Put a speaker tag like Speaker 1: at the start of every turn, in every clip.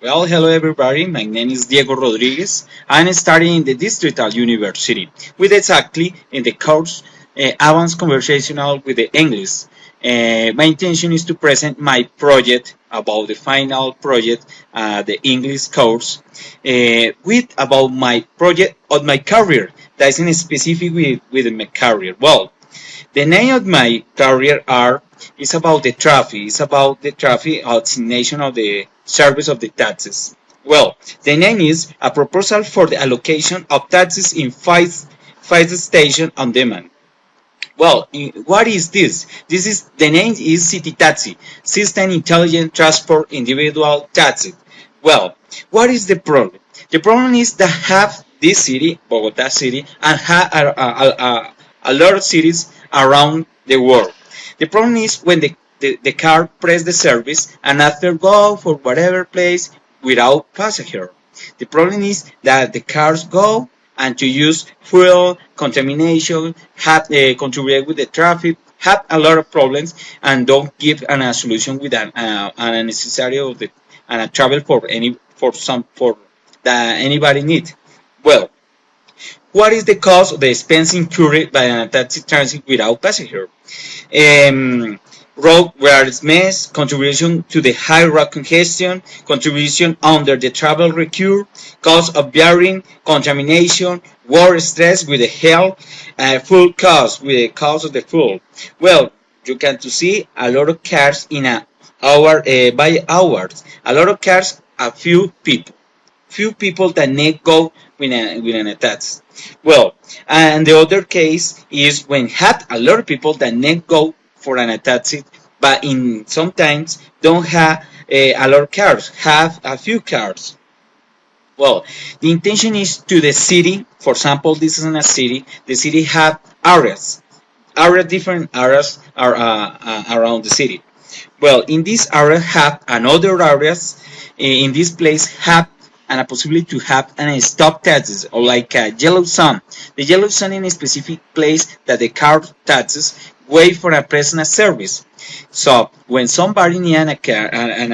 Speaker 1: Well, hello everybody. My name is Diego Rodriguez. I'm studying in the Distrital University with exactly in the course Advanced Conversational with the English. My intention is to present my project about the final project, the English course, with about my project of my career. That is in specific with my career. Well, the name of my career are is about the traffic. It's about the traffic assignation of the service of the taxes. Well, the name is a proposal for the allocation of taxes in five stations on demand. Well, what is this? This is the name is City Taxi, System Intelligent Transport Individual Taxi. Well, what is the problem? The problem is that have this city, Bogota city, and have a lot of cities around the world. The problem is when the car press the service and after go for whatever place without passenger. The problem is that the cars go and to use fuel, contamination, have contribute with the traffic, have a lot of problems, and don't give a solution with an necessary of the and a travel for any for some for that anybody need. Well, what is the cost of the expense incurred by a taxi transit without passenger? Um, Road mess, contribution to the high road congestion, contribution under the travel recur, cost of bearing, contamination, war stress with the health, full cost with the cost of the fuel. Well, you can to see a lot of cars in a hour by hours. A lot of cars, a few people that need go with an attack. Well, and the other case is when have a lot of people that need go for an attack, but in sometimes don't have a lot of cars, have a few cars. Well, the intention is to the city. For example, this is in a city. The city have different areas are around the city. Well, in this area have another areas. In this place have and a possibility to have an stop taxes or like a yellow zone. The yellow zone in a specific place that the car taxes wait for a present service. So when somebody needs a car and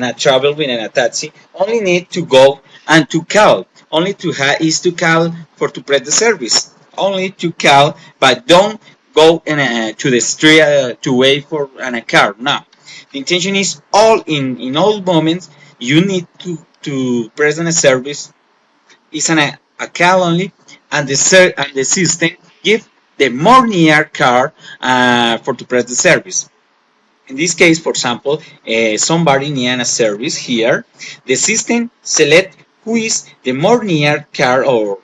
Speaker 1: a travel with a taxi, only need to go and to call. Only to have is to call for to press the service. Only to call, but don't go to the street to wait for a car. No, the intention is all in all moments you need to present a service is a call only and the system give the more near car for to press the service. In this case, for example, somebody near a service here, the system select who is the more near car or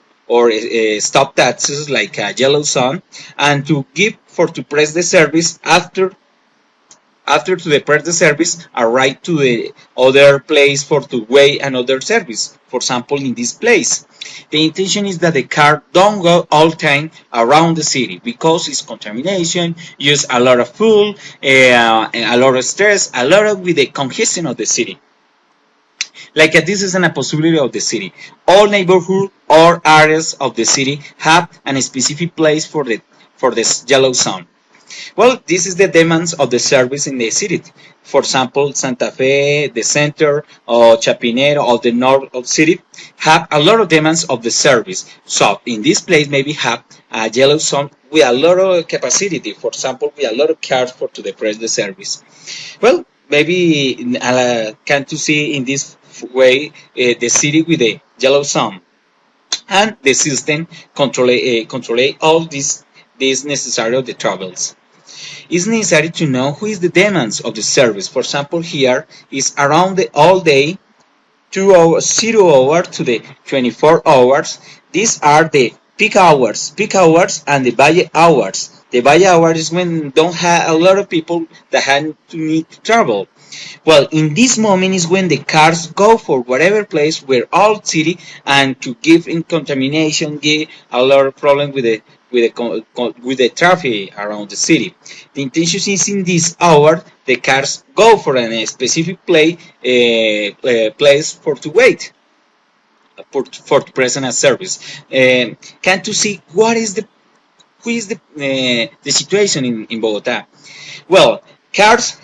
Speaker 1: stop taxes like a yellow zone and to give for to press the service after to depart the service, arrive to the other place for to wait another service. For example, in this place, the intention is that the car don't go all time around the city because it's contamination, use a lot of fuel, a lot of stress, a lot of with the congestion of the city. Like this is a possibility of the city. All neighborhood or areas of the city have a specific place for this yellow zone. Well, this is the demands of the service in the city. For example, Santa Fe, the center, or Chapinero, or the north of city, have a lot of demands of the service. So in this place, maybe have a yellow zone with a lot of capacity. For example, with a lot of cars for to press the service. Well, maybe can to see in this way the city with the yellow zone and the system control all these necessary of the travels. It's necessary to know who is the demands of the service. For example, here is around the all day, 2 hours, 0 hour to the 24 hours. These are the peak hours and the valle hours. The valle hours is when don't have a lot of people that have to need to travel. Well, in this moment is when the cars go for whatever place where all city and to give in contamination, give a lot of problem with the traffic around the city. The intention is in this hour the cars go for a specific place for to wait for present a service. Can to see what is the who is the situation in Bogota? Well, cars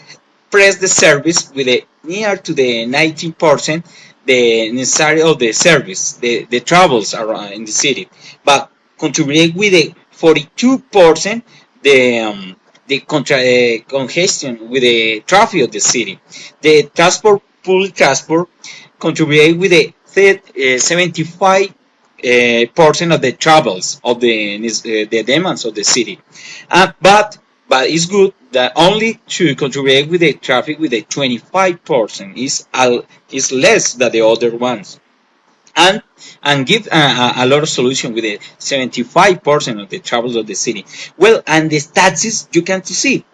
Speaker 1: press the service with a near to the 19% the necessary of the service, the travels around in the city, but contribute with a 42% the congestion with the traffic of the city. The transport, public transport, contribute with a 75 portion of the travels of the demands of the city. But it's good that only to contribute with the traffic with a 25% is less than the other ones. And give a lot of solution with the 75% of the travels of the city. Well, and the taxes you can see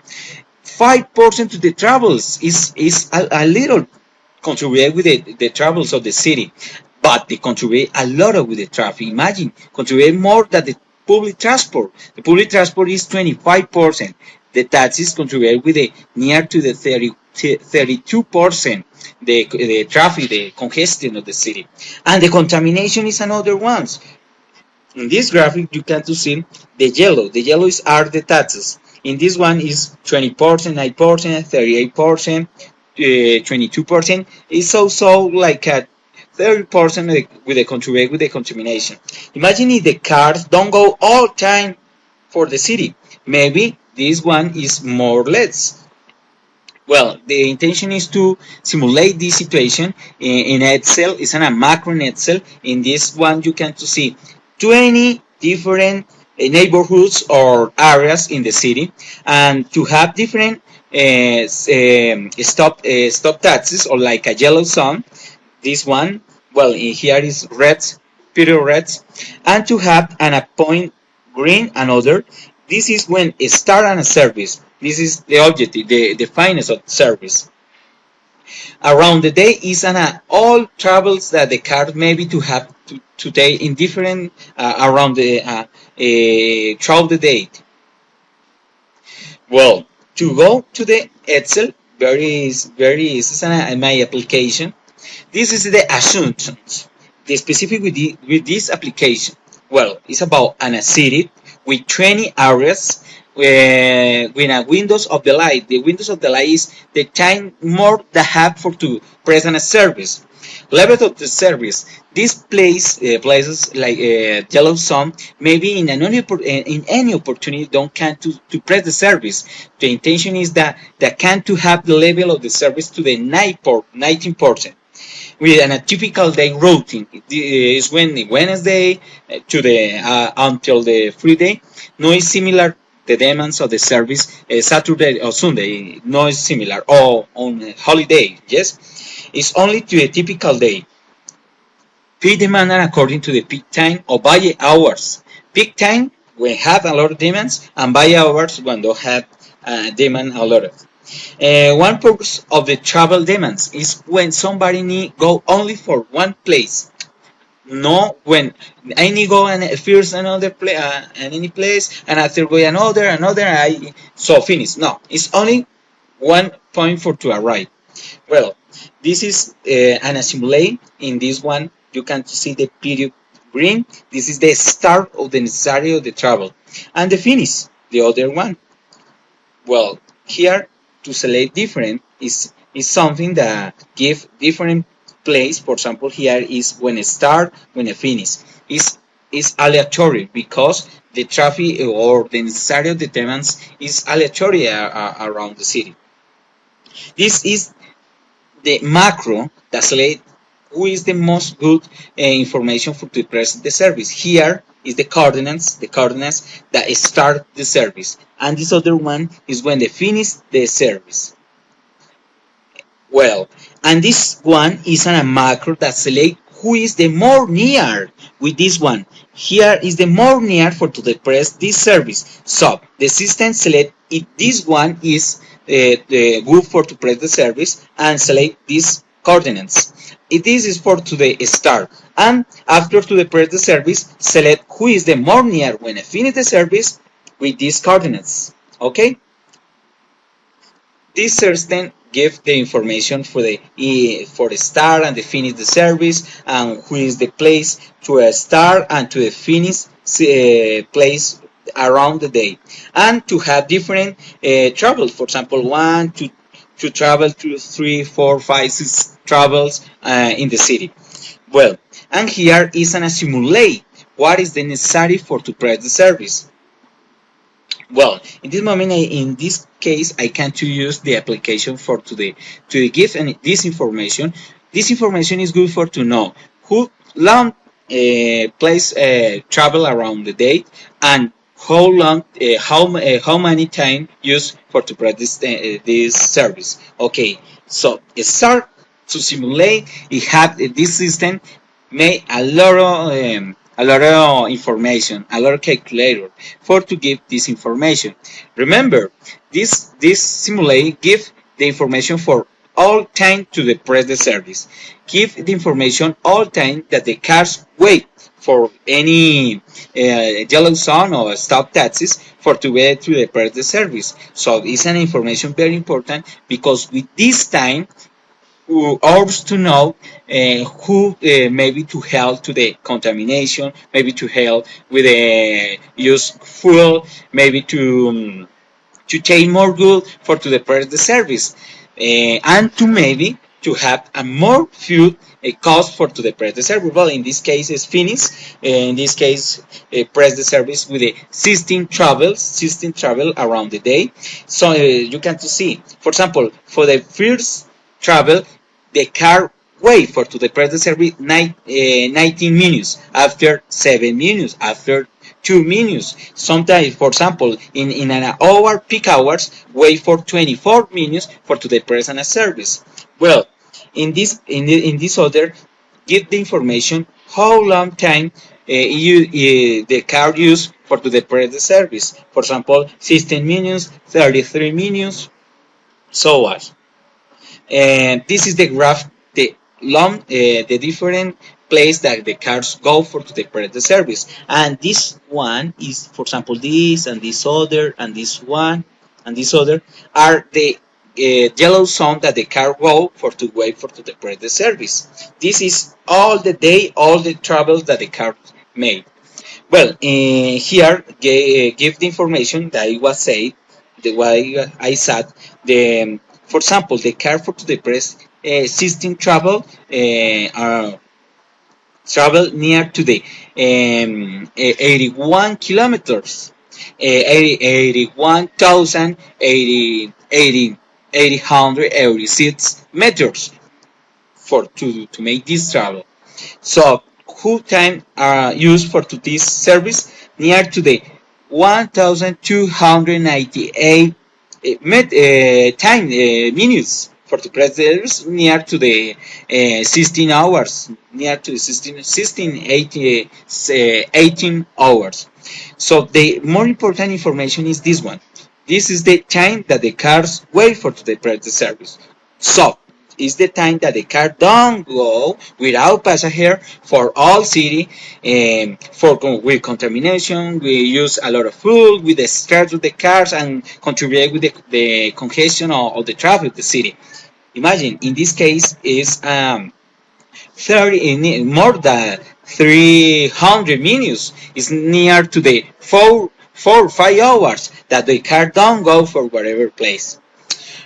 Speaker 1: 5% of the travels is a little contribute with the travels of the city, but they contribute a lot with the traffic. Imagine, contribute more than the public transport. The public transport is 25%. The taxis contribute with the near to the 32%. The traffic, the congestion of the city. And the contamination is another one. In this graphic, you can see the yellow. The yellow are the taxes. In this one is 20%, 9%, 38%, 22%. It's also like a 30% with the contribute with the contamination. Imagine if the cars don't go all time for the city. Maybe this one is more or less. Well, the intention is to simulate this situation in Excel. It's in a macro in Excel. In this one, you can see 20 different neighborhoods or areas in the city, and to have different stop taxes or like a yellow zone. This one, well, in here is red, period red, and to have a point green another. This is when it start on a service. This is the objective, the finest of service. Around the day is all travels that the car maybe to have today in different around the throughout the day. Well, to go to the Excel, very easy in my application. This is the assumptions. The specific with this application. Well, it's about a city with 20 areas with a windows of the light. The windows of the light is the time more that have for to present a service. Level of the service. These places like yellow zone maybe in any opportunity don't can to press the service. The intention is that can to have the level of the service to the 19%. With a typical day routine is when the Wednesday to the until the free day. No is similar the demands of the service Saturday or Sunday. No is similar or on holiday. Yes, it's only to a typical day. Peak demand are according to the peak time or by hours. Peak time when have a lot of demands, and by hours when don't have demand a lot of. One purpose of the travel demands is when somebody need go only for one place. No, when I need go and first another place, and any place, and after go another, I so finish. No, it's only one point for to arrive. Well, this is an simulate. In this one, you can see the period green. This is the start of the necessary of the travel, and the finish, the other one. Well, here to select different is something that give different place. For example, here is when it start, when it finish. Is aleatory because the traffic or the necessary of the demands is aleatory around the city. This is the macro that select who is the most good information for to present the service. Here is the coordinates that start the service, and this other one is when they finish the service. Well, and this one is a macro that select who is the more near with this one. Here is the more near for to press this service. So the system select if this one is the good for to press the service and select these coordinates. If this is for to the start, and after to the press the service, select who is the more near when I finish the service with these coordinates. Okay. This system gives the information for the start and the finish the service, and who is the place to start and to the finish place around the day, and to have different travels. For example, to travel to 3, 4, 5, 6 travels in the city. Well, and here is an simulate what is the necessary for to press the service. Well, in this moment, in this case, I can to use the application for to give this information. This information is good for to know who long place travel around the day and how long, how many time use for to provide this service. Okay, so start to simulate. It have this system made a lot of information, a lot of calculator for to give this information. Remember, this simulate give the information for all time to the press the service. Give the information all time that the cars wait for any yellow zone or stop taxis for to get to the press the service. So it's an information very important because with this time who ought to know who maybe to help to the contamination, maybe to help with the use fuel, maybe to take more good for to the press the service, and to maybe to have a more fuel cost for to the press the service. Well, in this case, is finished. In this case, press the service with the system travel around the day. So you can to see, for example, for the first travel, the car wait for to the press the service 19 minutes, after 7 minutes, after 2 minutes. Sometimes, for example, in an hour, peak hours, wait for 24 minutes for to the present service. Well, in this order, give the information how long time the car use for to the present service. For example, 16 minutes, 33 minutes, so on. And this is the graph, the different place that the cars go for to the service. And this one is, for example, this and this other and this one and this other are the yellow zone that the car go for to wait for to the service. This is all the day, all the travels that the car made. Well, here give the information that I was said, the way I said, for example, the car for to the press system travel near to the 81 kilometers, 81,000, 886 meters for to make this travel. So, who time are used for to this service near to the 1,298 minutes for the press service near to the 16 hours, near to 18 hours. So the more important information is this one. This is the time that the cars wait for the press the service. So is the time that the car don't go without passenger for all city, with contamination. We use a lot of fuel with the start of the cars and contribute with the congestion of the traffic of the city. Imagine in this case is 30 more than 300 minutes. Is near to the 4 5 hours that the car don't go for whatever place.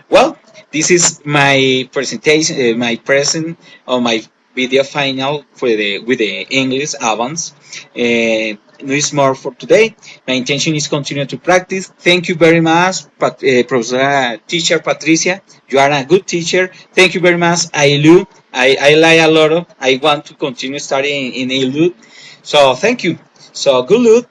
Speaker 1: Well, this is my presentation, my present or my video final for the with the English advance. No is more for today. My intention is continue to practice. Thank you very much, Professor Teacher Patricia. You are a good teacher. Thank you very much. I like a lot of. I want to continue studying in ILU. So thank you. So good luck.